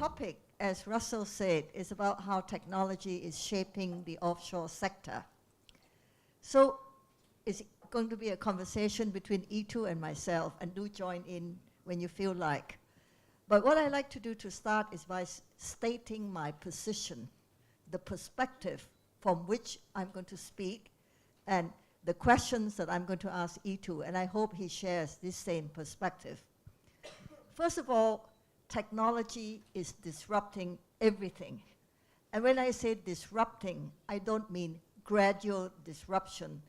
topic, as Russell said, is about how technology is shaping the offshore sector. So it's going to be a conversation between Eetu and myself, and do join in when you feel like. But what I like to do to start is by stating my position, the perspective from which I'm going to speak, and the questions that I'm going to ask Eetu, and I hope he shares this same perspective. First of all, technology is disrupting everything. And when I say disrupting, I don't mean gradual disruption,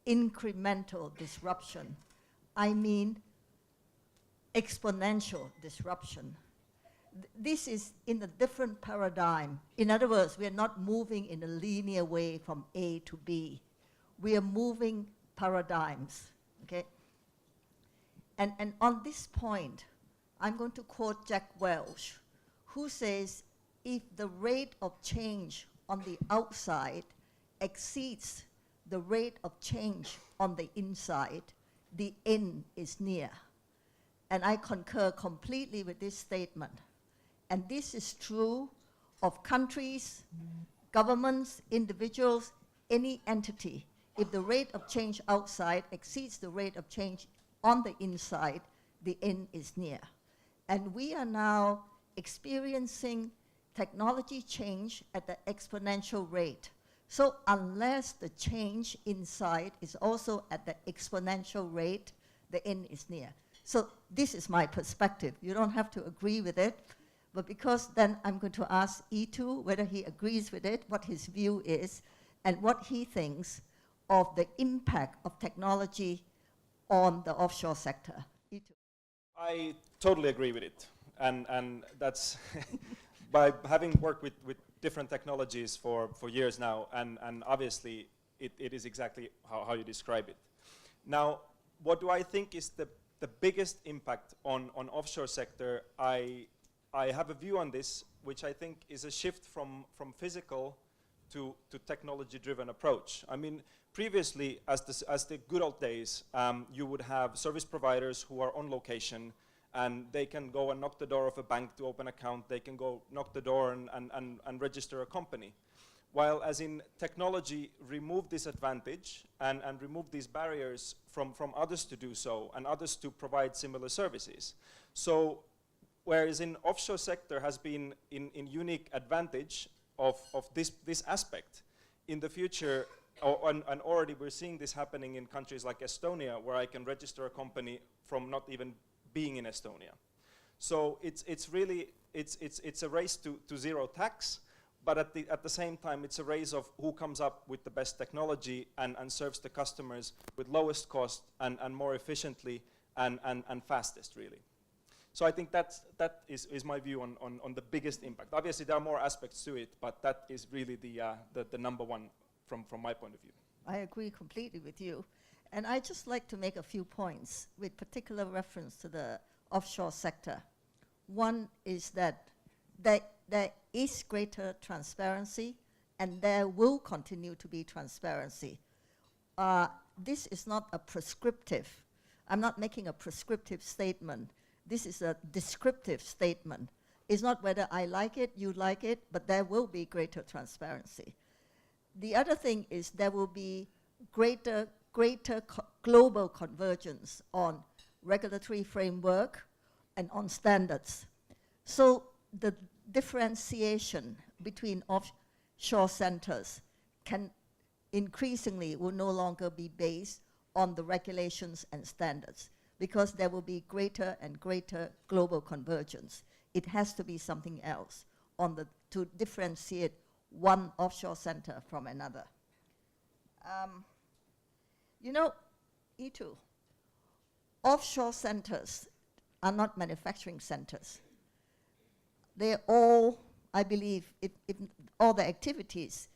incremental disruption. I mean exponential disruption. This is in a different paradigm. In other words, we are not moving in a linear way from A to B. We are moving paradigms, okay? And on this point, I'm going to quote Jack Welch, who says, if the rate of change on the outside exceeds the rate of change on the inside, the end is near. And I concur completely with this statement. And this is true of countries, governments, individuals, any entity. If the rate of change outside exceeds the rate of change on the inside, the end is near. And we are now experiencing technology change at the exponential rate. So unless the change inside is also at the exponential rate, the end is near. So this is my perspective. You don't have to agree with it, but because then I'm going to ask Eetu whether he agrees with it, what his view is, and what he thinks of the impact of technology on the offshore sector. Eetu. I totally agree with it, and that's by having worked with different technologies for years now, and obviously it is exactly how you describe it. Now, what do I think is the biggest impact on offshore sector? I have a view on this, which I think is a shift from physical to technology-driven approach. I mean, previously, as the good old days, you would have service providers who are on location, and they can go and knock the door of a bank to open an account. They can go knock the door and register a company. While as in technology remove this advantage and remove these barriers from others to do so, and others to provide similar services. So whereas in offshore sector has been in unique advantage of this aspect, in the future, and already we're seeing this happening in countries like Estonia, where I can register a company from not even being in Estonia. So it's really a race to zero tax, but at the same time it's a race of who comes up with the best technology and serves the customers with lowest cost and more efficiently and fastest, really. So I think that is my view on the biggest impact. Obviously there are more aspects to it, but that is really the number one from my point of view. I agree completely with you. And I'd just like to make a few points with particular reference to the offshore sector. One is that there is greater transparency, and there will continue to be transparency. This is not a prescriptive. I'm not making a prescriptive statement. This is a descriptive statement. It's not whether I like it, you like it, but there will be greater transparency. The other thing is there will be greater global convergence on regulatory framework and on standards. So the differentiation between offshore centers can increasingly will no longer be based on the regulations and standards, because there will be greater and greater global convergence. It has to be something else to differentiate one offshore center from another. You know, Eetu, offshore centers are not manufacturing centers. They're all, I believe, if all the activities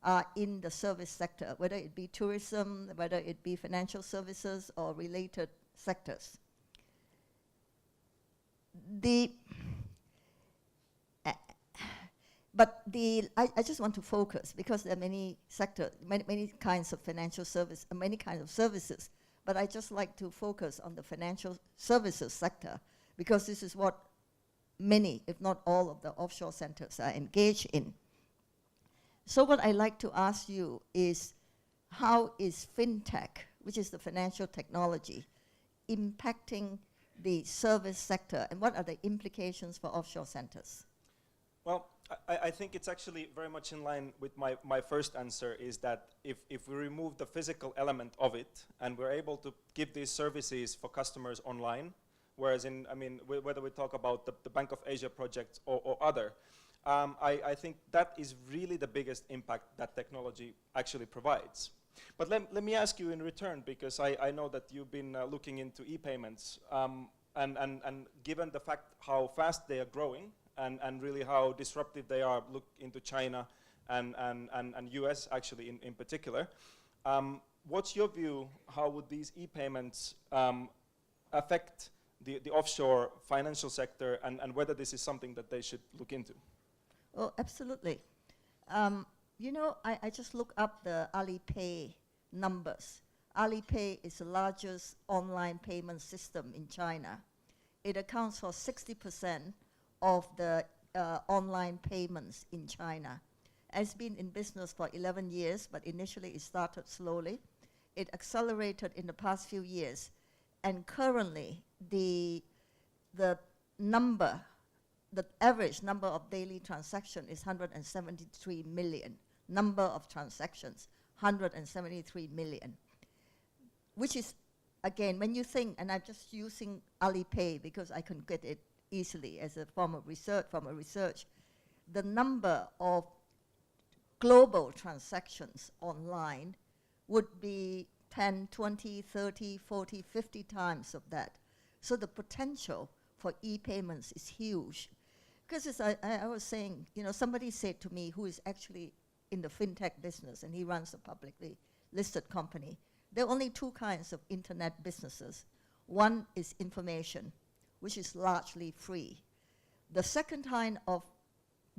are in the service sector, whether it be tourism, whether it be financial services or related sectors. I just want to focus, because there are many sectors, many kinds of financial service, many kinds of services, but I just like to focus on the financial services sector, because this is what many, if not all, of the offshore centers are engaged in. So what I like to ask you is, how is fintech, which is the financial technology, impacting the service sector, and what are the implications for offshore centers? Well, I think it's actually very much in line with my first answer, is that if we remove the physical element of it and we're able to give these services for customers online, whereas whether we talk about the Bank of Asia project or other, I think that is really the biggest impact that technology actually provides. But let me ask you in return, because I know that you've been looking into e-payments, and given the fact how fast they are growing, and really how disruptive they are, look into China and US actually in particular. What's your view, how would these e-payments affect the offshore financial sector, and whether this is something that they should look into? Oh, absolutely. You know, I just looked up the Alipay numbers. Alipay is the largest online payment system in China. It accounts for 60% of the online payments in China. It's been in business for 11 years, but initially it started slowly. It accelerated in the past few years, and currently the average number of daily transactions is 173 million. Number of transactions, 173 million, which is, again, when you think, and I'm just using Alipay because I can get it easily as a form of research, the number of global transactions online would be 10, 20, 30, 40, 50 times of that. So the potential for e-payments is huge. Because as I was saying, you know, somebody said to me, who is actually in the fintech business, and he runs a publicly listed company, there are only two kinds of internet businesses. One is information, which is largely free. The second kind of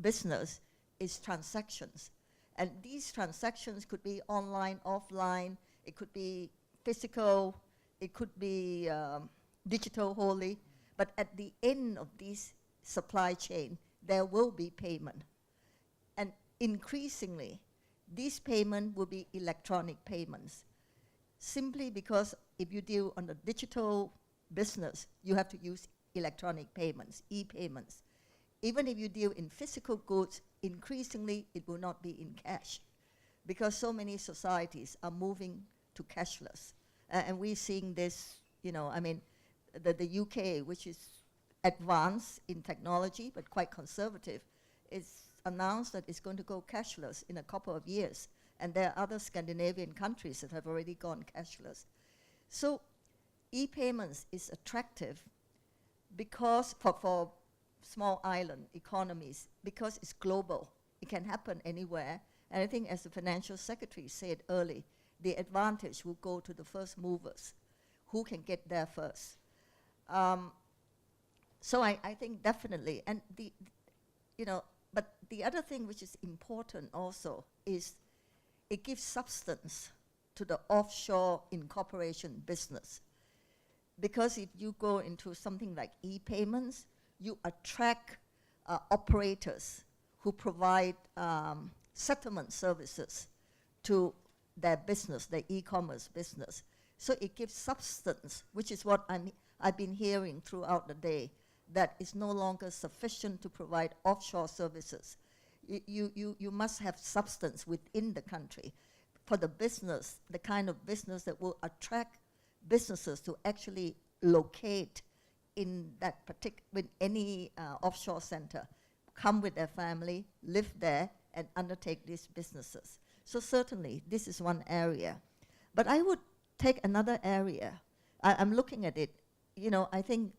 business is transactions. And these transactions could be online, offline, it could be physical, it could be digital wholly. But at the end of this supply chain, there will be payment. And increasingly, these payments will be electronic payments. Simply because if you deal on the digital business, you have to use electronic payments, e-payments. Even if you deal in physical goods, increasingly it will not be in cash, because so many societies are moving to cashless. And we're seeing this, you know, I mean, the UK, which is advanced in technology but quite conservative, is announced that it's going to go cashless in a couple of years. And there are other Scandinavian countries that have already gone cashless. So e-payments is attractive because for small island economies, because it's global. It can happen anywhere. And I think, as the financial secretary said early, the advantage will go to the first movers, who can get there first. So I think definitely, and but the other thing which is important also is it gives substance to the offshore incorporation business. Because if you go into something like e-payments, you attract operators who provide settlement services to their business, their e-commerce business. So it gives substance, which is what I've been hearing throughout the day, that is no longer sufficient to provide offshore services. You must have substance within the country for the business, the kind of business that will attract businesses to actually locate in that with any offshore center, come with their family, live there, and undertake these businesses. So certainly, this is one area. But I would take another area. I'm looking at it. You know, I think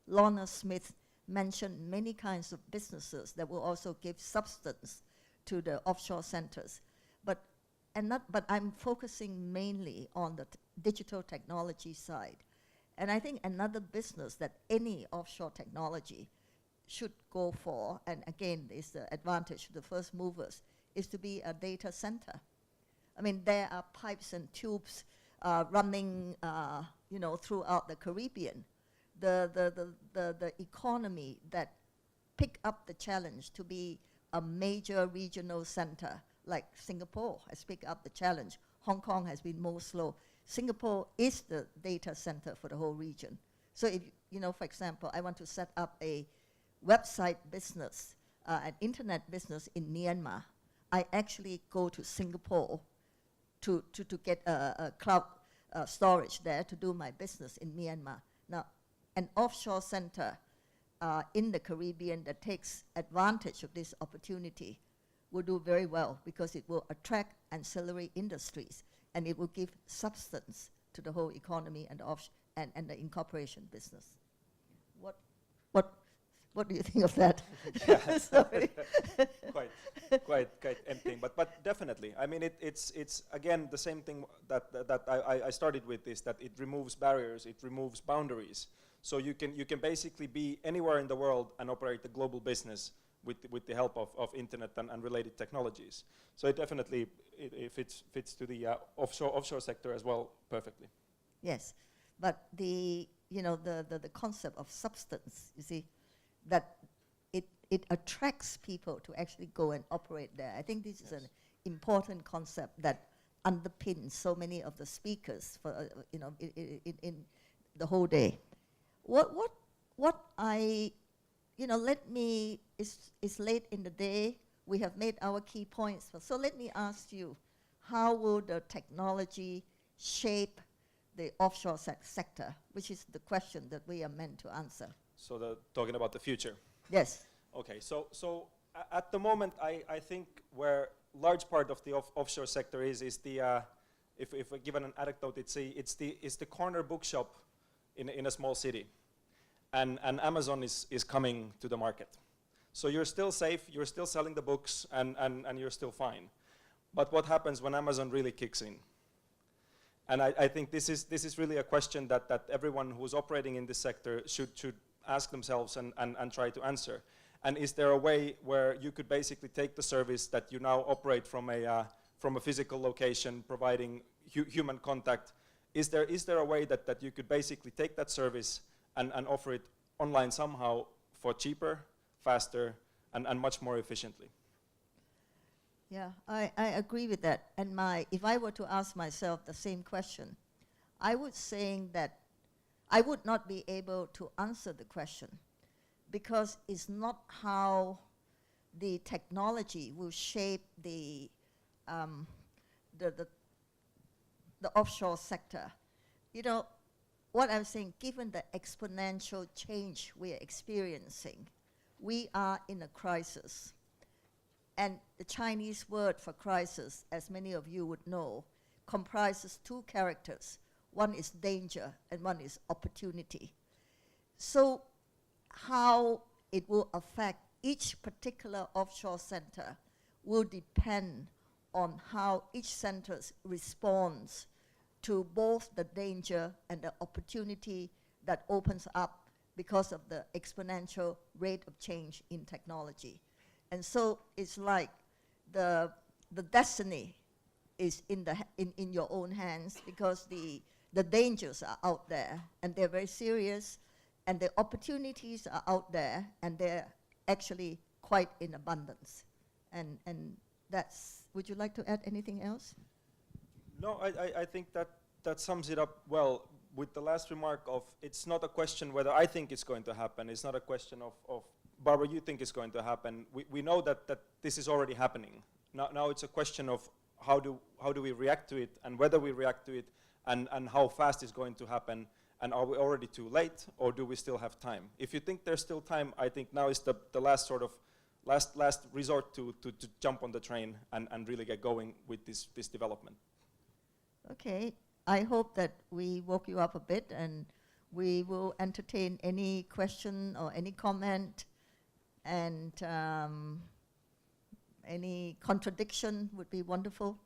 Lorna Smith mentioned many kinds of businesses that will also give substance to the offshore centers. But I'm focusing mainly on the digital technology side. And I think another business that any offshore technology should go for, and again, is the advantage to the first movers, is to be a data center. I mean, there are pipes and tubes running, throughout the Caribbean. The economy that pick up the challenge to be a major regional center, like Singapore has picked up the challenge. Hong Kong has been more slow. Singapore is the data center for the whole region. So if, for example, I want to set up a website business, an internet business in Myanmar, I actually go to Singapore to get a cloud storage there to do my business in Myanmar. Now, an offshore center in the Caribbean that takes advantage of this opportunity will do very well because it will attract ancillary industries and it will give substance to the whole economy and the incorporation business. What do you think of that? Sorry. quite emptying, but definitely. I mean, it's again the same thing that I started with, is that it removes barriers, it removes boundaries. So you can basically be anywhere in the world and operate a global business with the help of internet and related technologies. So it definitely it fits to the offshore sector as well perfectly. Yes, but the concept of substance, you see, that it attracts people to actually go and operate there. I think this is an important concept that underpins so many of the speakers for in the whole day. It's late in the day. We have made our key points. So let me ask you, how will the technology shape the offshore sector, which is the question that we are meant to answer? So talking about the future. Yes. Okay. So at the moment, I think where large part of the offshore sector is the if we give an anecdote, it's the corner bookshop in a small city, and Amazon is coming to the market. So you're still safe, you're still selling the books, and you're still fine. But what happens when Amazon really kicks in? And I think this is really a question that everyone who's operating in this sector should ask themselves and try to answer. And is there a way where you could basically take the service that you now operate from a physical location, providing human contact? Is there a way that you could basically take that service and offer it online somehow for cheaper, faster, and much more efficiently? Yeah, I agree with that. And if I were to ask myself the same question, I would say that I would not be able to answer the question because it's not how the technology will shape the offshore sector. What I'm saying, given the exponential change we are experiencing, we are in a crisis. And the Chinese word for crisis, as many of you would know, comprises two characters. One is danger and one is opportunity. So how it will affect each particular offshore center will depend on how each center responds to both the danger and the opportunity that opens up because of the exponential rate of change in technology. And so it's like the destiny is in your own hands because the dangers are out there and they're very serious, and the opportunities are out there and they're actually quite in abundance. And that's, would you like to add anything else? No, I think that sums it up well with the last remark of it's not a question whether I think it's going to happen. It's not a question of Barbara, you think it's going to happen. We know that this is already happening. Now it's a question of how do we react to it and whether we react to it and how fast it's going to happen, and are we already too late or do we still have time? If you think there's still time, I think now is the last sort of last resort to jump on the train and really get going with this development. Okay, I hope that we woke you up a bit, and we will entertain any question or any comment, and any contradiction would be wonderful.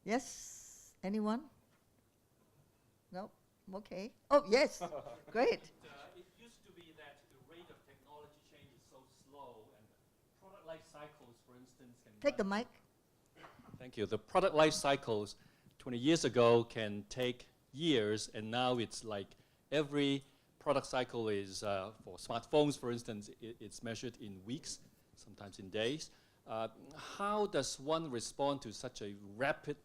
Yes, anyone? No? Okay. Oh, yes, great. It used to be that the rate of technology change is so slow, and product life cycles, for instance, can Take the mic. Thank you. The product life cycles 20 years ago can take years, and now it's like every product cycle is, for smartphones, for instance, it's measured in weeks, sometimes in days. How does one respond to such a rapid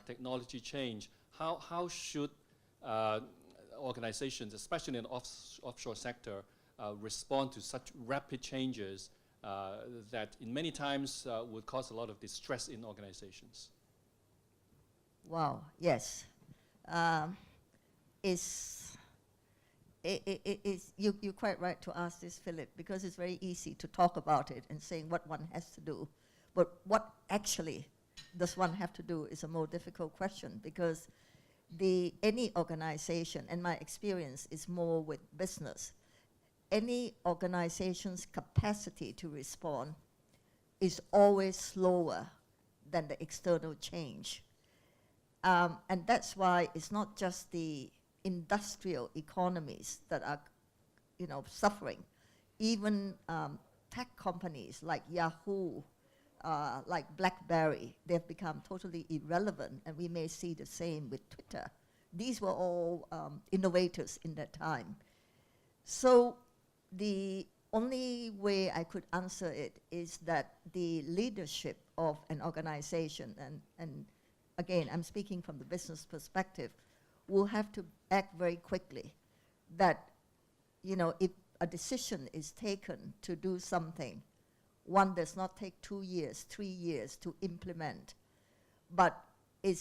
technology change? How should organizations, especially in the offshore sector, respond to such rapid changes that in many times would cause a lot of distress in organizations? Wow, yes. You're quite right to ask this, Philip, because it's very easy to talk about it and saying what one has to do. But what actually does one have to do is a more difficult question, because any organization, and my experience is more with business, any organization's capacity to respond is always slower than the external change. And that's why it's not just the industrial economies that are, suffering. Even tech companies like Yahoo, like BlackBerry, they've become totally irrelevant, and we may see the same with Twitter. These were all innovators in that time. So the only way I could answer it is that the leadership of an organization, and again, I'm speaking from the business perspective, will have to act very quickly. That, if a decision is taken to do something, one does not take 2 years, 3 years to implement, but it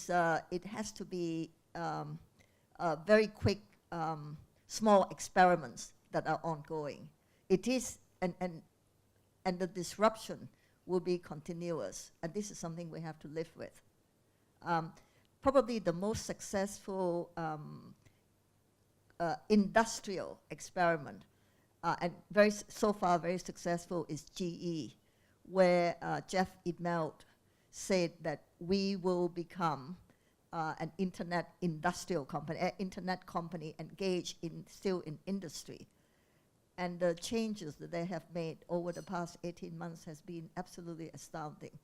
has to be very quick, small experiments that are ongoing. It is, and the disruption will be continuous, and this is something we have to live with. Probably the most successful industrial experiment, and so far very successful, is GE, where Jeff Immelt said that we will become an internet industrial company, an internet company engaged still in industry. And the changes that they have made over the past 18 months has been absolutely astounding.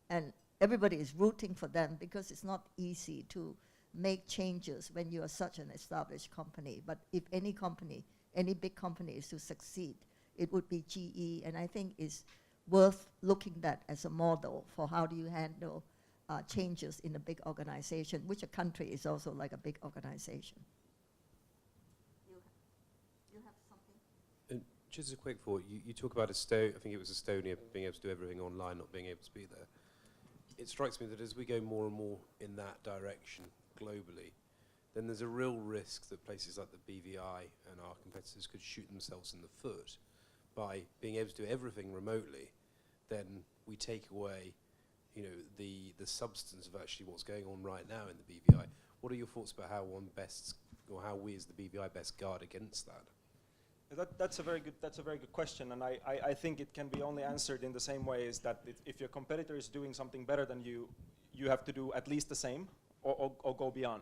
And everybody is rooting for them, because it's not easy to make changes when you are such an established company. But if any company, any big company is to succeed, it would be GE. And I think it's worth looking at as a model for how do you handle changes in a big organization, which a country is also like a big organization. You have something? Just a quick thought. You talk about I think it was Estonia being able to do everything online, not being able to be there. It strikes me that as we go more and more in that direction globally, then there's a real risk that places like the BVI and our competitors could shoot themselves in the foot by being able to do everything remotely. Then we take away, the substance of actually what's going on right now in the BVI. What are your thoughts about how how we as the BVI best guard against that? That's a very good question, and I think it can be only answered in the same way, is that if your competitor is doing something better than you, you have to do at least the same or go beyond.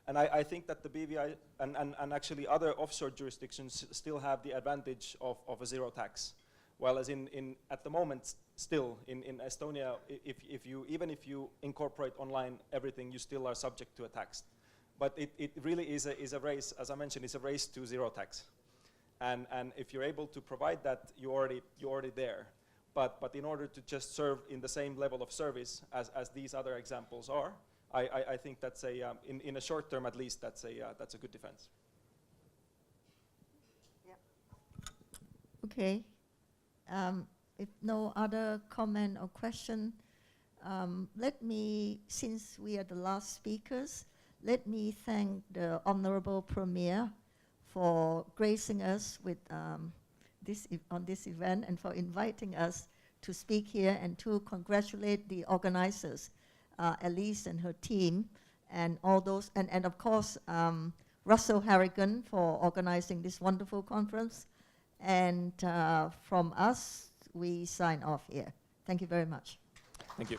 And I think that the BVI and actually other offshore jurisdictions still have the advantage of a zero tax. Whereas at the moment, still in Estonia, even if you incorporate online everything, you still are subject to a tax. But it really is a race, as I mentioned, it's a race to zero tax. And if you're able to provide that, you're already there. But in order to just serve in the same level of service as these other examples are, I think that's in a short term at least, that's a good defense. Yep. Okay. If no other comment or question, since we are the last speakers, let me thank the Honorable Premier for gracing us with on this event, and for inviting us to speak here, and to congratulate the organizers, Elise and her team, and all those, and of course Russell Harrigan for organizing this wonderful conference. And from us, we sign off here. Thank you very much. Thank you.